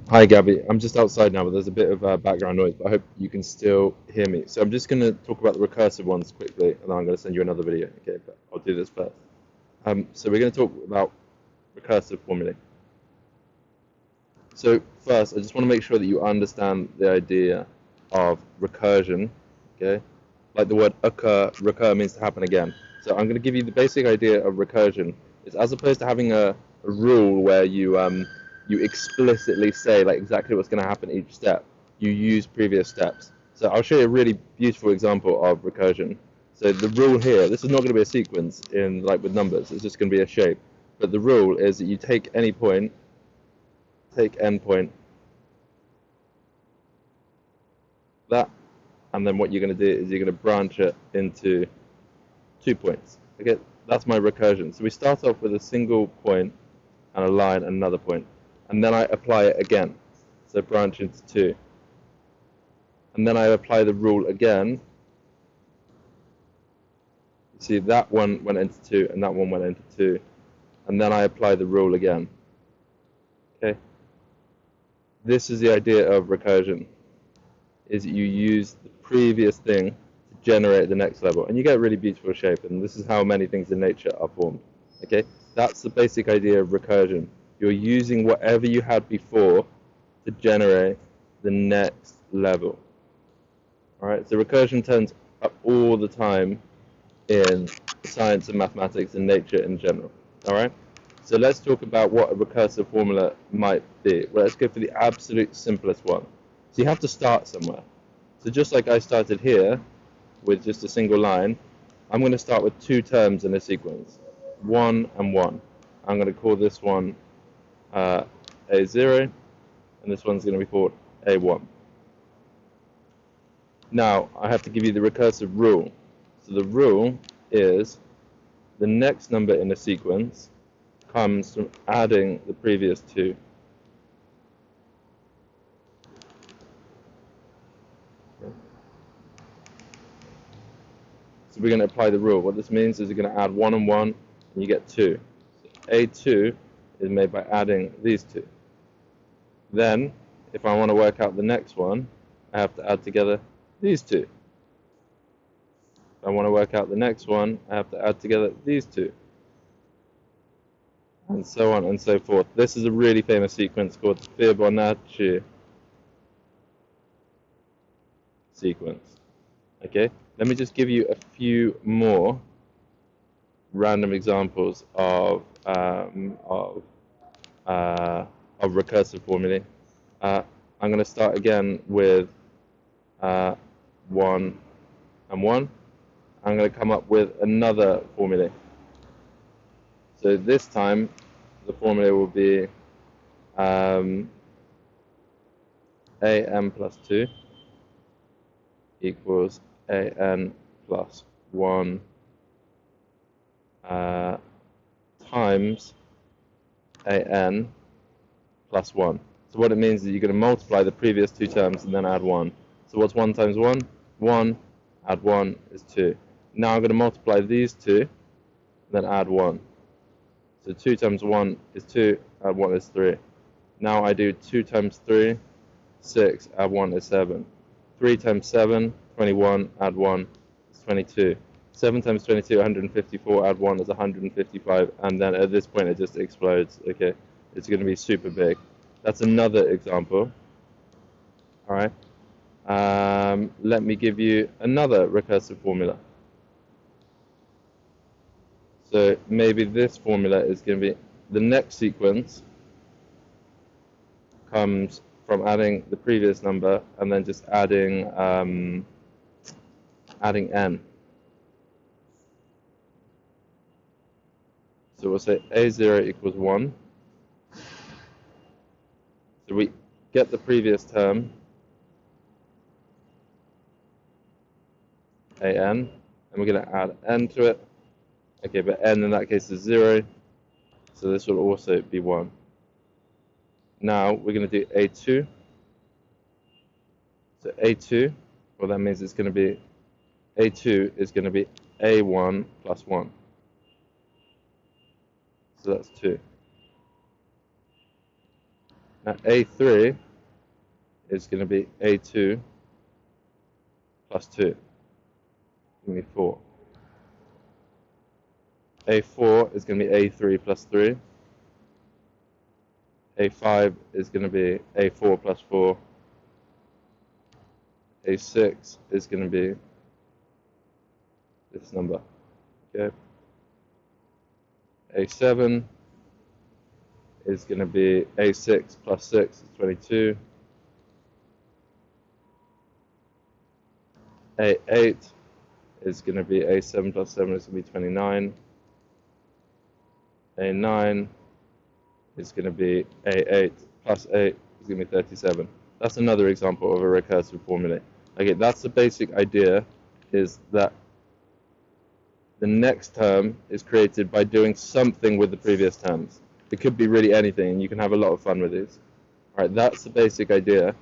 Hi, Gabby. I'm just outside now, but there's a bit of background noise, but I hope you can still hear me. So I'm just going to talk about the recursive ones quickly, and then I'm going to send you another video. Okay, but I'll do this first. So we're going to talk about recursive formulae. So first, I just want to make sure that you understand the idea of recursion. Okay, like the word occur, recur means to happen again. So I'm going to give you the basic idea of recursion. It's as opposed to having a rule where you explicitly say like exactly what's going to happen each step. You use previous steps. So I'll show you a really beautiful example of recursion. So the rule here, this is not going to be a sequence in like with numbers. It's just going to be a shape. But the rule is that you take any point, take n point, that, and then what you're going to do is you're going to branch it into 2 points. Okay, that's my recursion. So we start off with a single point and a line and another point, and then I apply it again. So branch into 2, and then I apply the rule again. You see that one went into 2 and that one went into 2, and then I apply the rule again. Okay, this is the idea of recursion, is you use the previous thing to generate the next level, and you get a really beautiful shape, and this is how many things in nature are formed. Okay, that's the basic idea of recursion. You're using whatever you had before to generate the next level. All right, so recursion turns up all the time in science and mathematics and nature in general. All right, so let's talk about what a recursive formula might be. Well, let's go for the absolute simplest one. So you have to start somewhere. So just like I started here with just a single line, I'm going to start with 2 terms in a sequence, 1 and 1. I'm going to call this one A0, and this one's going to be called A1. Now, I have to give you the recursive rule. So the rule is the next number in a sequence comes from adding the previous 2. So we're going to apply the rule. What this means is you're going to add 1 and 1, and you get 2. So A2 is made by adding these 2. Then, if I want to work out the next one, I have to add together these 2. If I want to work out the next one, I have to add together these 2. And so on and so forth. This is a really famous sequence called the Fibonacci sequence. Okay, let me just give you a few more random examples of recursive formulae. I'm going to start again with 1 and 1. I'm going to come up with another formula. So this time the formula will be an plus 2 equals an plus 1 times an plus 1. So what it means is you're going to multiply the previous 2 terms and then add 1. So what's 1 times 1? 1, add 1 is 2. Now I'm going to multiply these 2, then add 1. So 2 times 1 is 2, add 1 is 3. Now I do 2 times 3, 6, add 1 is 7. 3 times 7, 21, add 1 is 22. 7 times 22, 154, add 1 is 155, and then at this point it just explodes. Okay, it's going to be super big. That's another example. All right. Let me give you another recursive formula. So maybe this formula is going to be the next sequence comes from adding the previous number and then just adding n. So we'll say A0 equals 1. So we get the previous term, an, and we're going to add n to it. Okay, but n in that case is 0, so this will also be 1. Now we're going to do A2. So A2, well, that means it's going to be A2 is going to be A1 plus 1. So that's 2. Now A3 is going to be A2 plus 2. Give me 4. A4 is going to be A3 plus 3. A5 is going to be A4 plus 4. A6 is going to be this number. Okay. A7 is going to be A6 plus 6 is 22. A8 is going to be A7 plus 7 is going to be 29. A9 is going to be A8 plus 8 is going to be 37. That's another example of a recursive formula. Okay, that's the basic idea, is that the next term is created by doing something with the previous terms. It could be really anything, and you can have a lot of fun with these. All right, that's the basic idea.